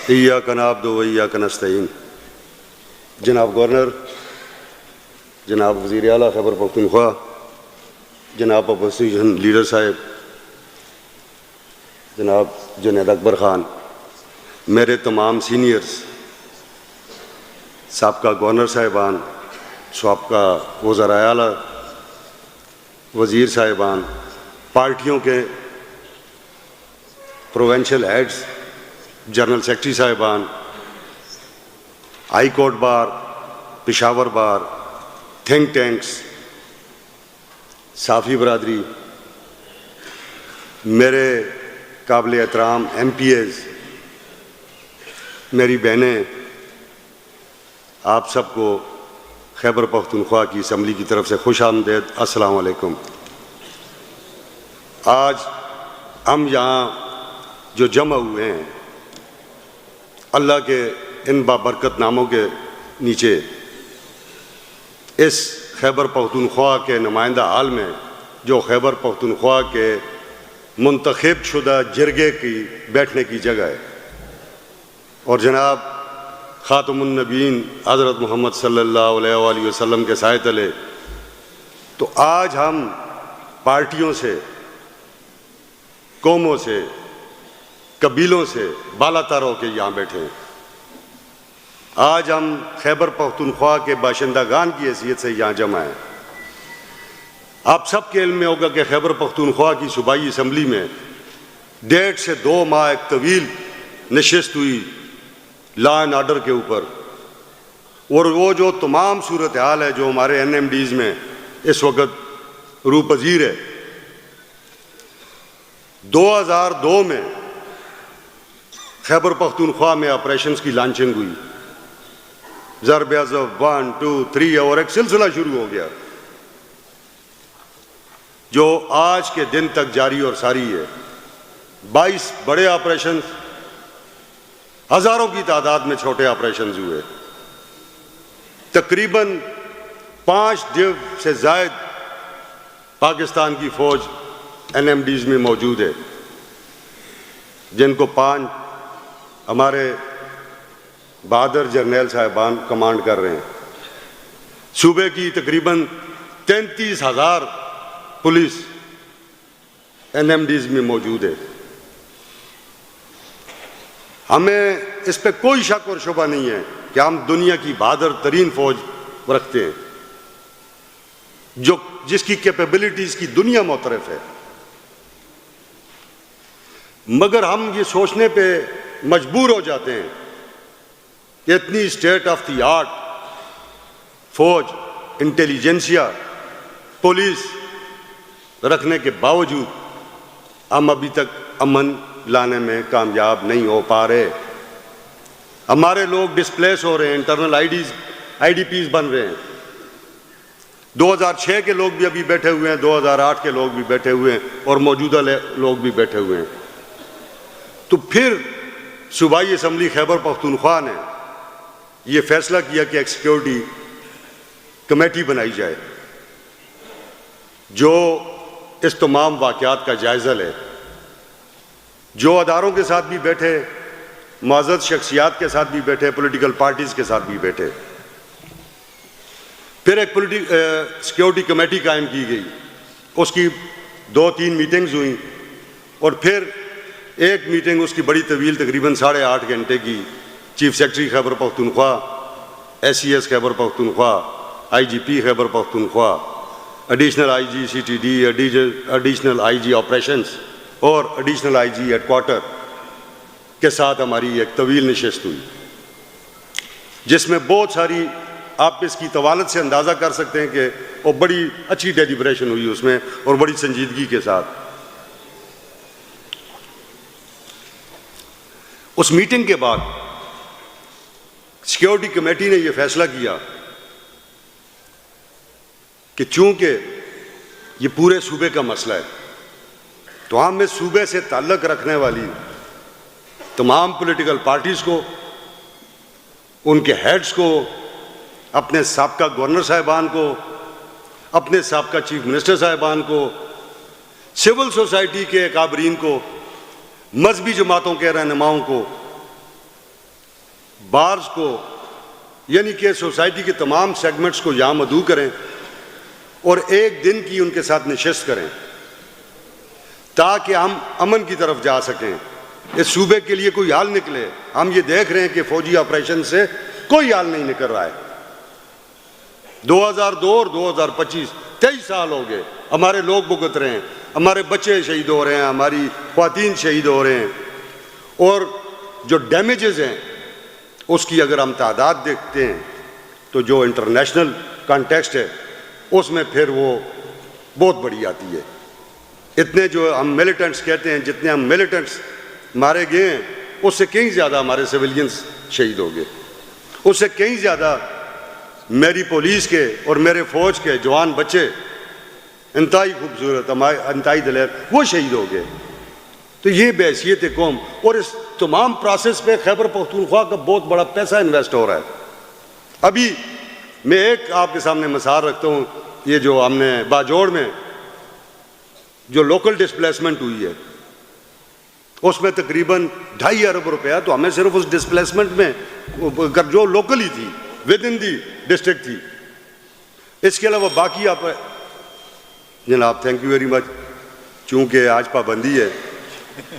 ایاک نعبد و ایاک نستعین۔ جناب گورنر، جناب وزیر اعلیٰ خیبر پختونخوا، جناب اپوزیشن لیڈر صاحب، جناب جنید اکبر خان، میرے تمام سینئرز، سابقہ گورنر صاحبان، سابقہ وزراء اعلیٰ، وزیر صاحبان، پارٹیوں کے پروونشل ہیڈز، جنرل سیکرٹری صاحبان، ہائی کورٹ بار، پشاور بار، تھنک ٹینکس، صحافی برادری، میرے قابل احترام ایم پی ایز، میری بہنیں، آپ سب کو خیبر پختونخوا کی اسمبلی کی طرف سے خوش آمدید، السلام علیکم۔ آج ہم یہاں جو جمع ہوئے ہیں، اللہ کے ان بابرکت ناموں کے نیچے اس خیبر پختونخوا کے نمائندہ حال میں، جو خیبر پختونخوا کے منتخب شدہ جرگے کی بیٹھنے کی جگہ ہے، اور جناب خاتم النبیین حضرت محمد صلی اللہ علیہ وآلہ وسلم کے سائے تلے، تو آج ہم پارٹیوں سے، قوموں سے، قبیلوں سے بالا تر ہو کے یہاں بیٹھے ہیں۔ آج ہم خیبر پختونخوا کے باشندگان کی حیثیت سے یہاں جمع ہیں۔ آپ سب کے علم میں ہوگا کہ خیبر پختونخوا کی صوبائی اسمبلی میں 1.5 سے 2 ماہ ایک طویل نشست ہوئی لا اینڈ آرڈر کے اوپر، اور وہ جو تمام صورتحال ہے جو ہمارے این ایم ڈیز میں اس وقت روح پذیر ہے، 2002 میں خیبر پختونخوا میں آپریشنز کی لانچنگ ہوئی، ضرب عضب 1 2 3 اور ایک سلسلہ شروع ہو گیا جو آج کے دن تک جاری اور ساری ہے۔ 22 بڑے آپریشنز، ہزاروں کی تعداد میں چھوٹے آپریشنز ہوئے، تقریباً 5 ڈیو سے زائد پاکستان کی فوج این ایم ڈیز میں موجود ہے، جن کو 5 ہمارے بہادر جرنیل صاحبان کمانڈ کر رہے ہیں۔ صوبے کی تقریباً 33,000 پولیس این ایم ڈیز میں موجود ہے۔ ہمیں اس پہ کوئی شک اور شبہ نہیں ہے کہ ہم دنیا کی بہادر ترین فوج رکھتے ہیں، جس کی کیپیبلٹیز کی دنیا معترف ہے، مگر ہم یہ سوچنے پہ مجبور ہو جاتے ہیں کہ اتنی اسٹیٹ آف دی آرٹ فوج، انٹیلیجنسیا، پولیس رکھنے کے باوجود ہم ابھی تک امن لانے میں کامیاب نہیں ہو پا رہے۔ ہمارے لوگ ڈسپلیس ہو رہے ہیں، انٹرنل آئی ڈی پیز بن رہے ہیں۔ 2006 کے لوگ بھی ابھی بیٹھے ہوئے ہیں، 2008 کے لوگ بھی بیٹھے ہوئے ہیں، اور موجودہ لوگ بھی بیٹھے ہوئے ہیں۔ تو پھر صوبائی اسمبلی خیبر پختونخوا نے یہ فیصلہ کیا کہ ایک سیکیورٹی کمیٹی بنائی جائے جو اس تمام واقعات کا جائزہ لے، جو اداروں کے ساتھ بھی بیٹھے، معزز شخصیات کے ساتھ بھی بیٹھے، پولیٹیکل پارٹیز کے ساتھ بھی بیٹھے۔ پھر ایک سیکیورٹی کمیٹی قائم کی گئی، اس کی 2-3 میٹنگز ہوئیں، اور پھر ایک میٹنگ اس کی بڑی طویل، تقریباً 8.5 گھنٹے کی، chief secretary Khyber Pakhtunkhwa, S C S Khyber Pakhtunkhwa, I G P Khyber Pakhtunkhwa, additional I G C T D, additional I G operations اور additional I G headquarter کے ساتھ ہماری ایک طویل نشست ہوئی، جس میں بہت ساری، آپ اس کی طوالت سے اندازہ کر سکتے ہیں کہ وہ بڑی اچھی ڈیلیبریشن ہوئی اس میں، اور بڑی سنجیدگی کے ساتھ۔ اس میٹنگ کے بعد سیکیورٹی کمیٹی نے یہ فیصلہ کیا کہ چونکہ یہ پورے صوبے کا مسئلہ ہے، تو ہم اس صوبے سے تعلق رکھنے والی تمام پولیٹیکل پارٹیز کو، ان کے ہیڈز کو، اپنے سابقہ گورنر صاحبان کو، اپنے سابقہ چیف منسٹر صاحبان کو، سول سوسائٹی کے اکابرین کو، مذہبی جماعتوں کے رہنماؤں کو، بارز کو یعنی کہ سوسائٹی کے تمام سیگمنٹس کو یہاں مدعو کریں اور ایک دن کی ان کے ساتھ نشست کریں تاکہ ہم امن کی طرف جا سکیں، اس صوبے کے لیے کوئی حل نکلے۔ ہم یہ دیکھ رہے ہیں کہ فوجی آپریشن سے کوئی حل نہیں نکل رہا ہے۔ 2002 اور 2025 23 سال ہو گئے، ہمارے لوگ بھگت رہے ہیں، ہمارے بچے شہید ہو رہے ہیں، ہماری خواتین شہید ہو رہے ہیں، اور جو ڈیمیجز ہیں اس کی اگر ہم تعداد دیکھتے ہیں تو جو انٹرنیشنل کانٹیکسٹ ہے اس میں پھر وہ بہت بڑی آتی ہے۔ اتنے جو ہم ملیٹنٹس کہتے ہیں، جتنے ہم ملیٹنٹس مارے گئے ہیں اس سے کہیں زیادہ ہمارے سویلینز شہید ہو گئے، اس سے کہیں زیادہ میری پولیس کے اور میرے فوج کے جوان بچے انتہائی خوبصورت، انتہائی دلیر، وہ شہید ہو گئے۔ تو یہ بحیثیت قوم، اور اس تمام پروسیس پہ خیبر پختونخوا کا بہت بڑا پیسہ انویسٹ ہو رہا ہے۔ ابھی میں ایک آپ کے سامنے مثال رکھتا ہوں، یہ جو ہم نے باجوڑ میں جو لوکل ڈسپلیسمنٹ ہوئی ہے اس میں تقریباً 2.5 ارب روپیہ تو ہمیں صرف اس ڈسپلیسمنٹ میں جو لوکل ہی تھی ود ان دی ڈسٹرکٹ تھی۔ اس کے علاوہ باقی آپ جناب تھینک یو ویری مچ، چونکہ آج پابندی ہے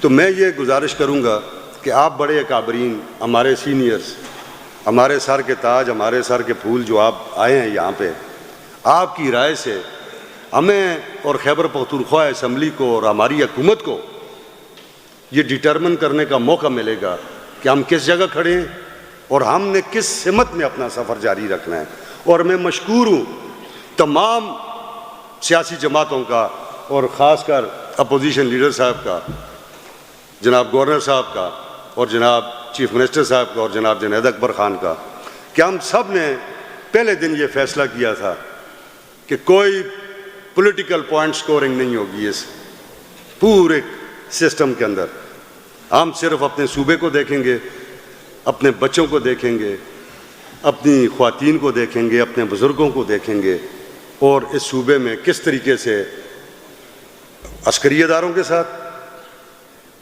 تو میں یہ گزارش کروں گا کہ آپ بڑے اکابرین، ہمارے سینئرز، ہمارے سر کے تاج، ہمارے سر کے پھول جو آپ آئے ہیں یہاں پہ، آپ کی رائے سے ہمیں اور خیبر پختونخوا اسمبلی کو اور ہماری حکومت کو یہ ڈٹرمن کرنے کا موقع ملے گا کہ ہم کس جگہ کھڑے ہیں اور ہم نے کس سمت میں اپنا سفر جاری رکھنا ہے۔ اور میں مشکور ہوں تمام سیاسی جماعتوں کا اور خاص کر اپوزیشن لیڈر صاحب کا، جناب گورنر صاحب کا اور جناب چیف منسٹر صاحب کا اور جناب جنید اکبر خان کا، کہ ہم سب نے پہلے دن یہ فیصلہ کیا تھا کہ کوئی پولیٹیکل پوائنٹ سکورنگ نہیں ہوگی اس پورے سسٹم کے اندر۔ ہم صرف اپنے صوبے کو دیکھیں گے، اپنے بچوں کو دیکھیں گے، اپنی خواتین کو دیکھیں گے، اپنے بزرگوں کو دیکھیں گے، اور اس صوبے میں کس طریقے سے عسکری اداروں کے ساتھ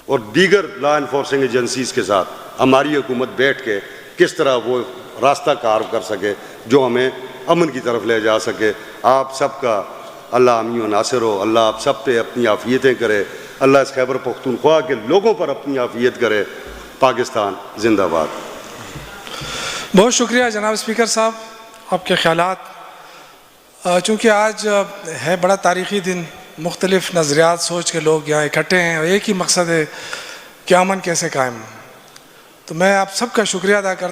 اور دیگر لا انفورسنگ ایجنسیز کے ساتھ ہماری حکومت بیٹھ کے کس طرح وہ راستہ کار کر سکے جو ہمیں امن کی طرف لے جا سکے۔ آپ سب کا اللہ حامی و ناصر ہو، اللہ آپ سب پہ اپنی عافیتیں کرے، اللہ اس خیبر پختونخوا کے لوگوں پر اپنی عافیت کرے۔ پاکستان زندہ باد۔ بہت شکریہ جناب اسپیکر صاحب آپ کے خیالات۔ چونکہ آج ہے بڑا تاریخی دن، مختلف نظریات سوچ کے لوگ یہاں اکٹھے ہیں اور ایک ہی مقصد ہے کہ امن کیسے قائم، تو میں آپ سب کا شکریہ ادا کرتا ہوں۔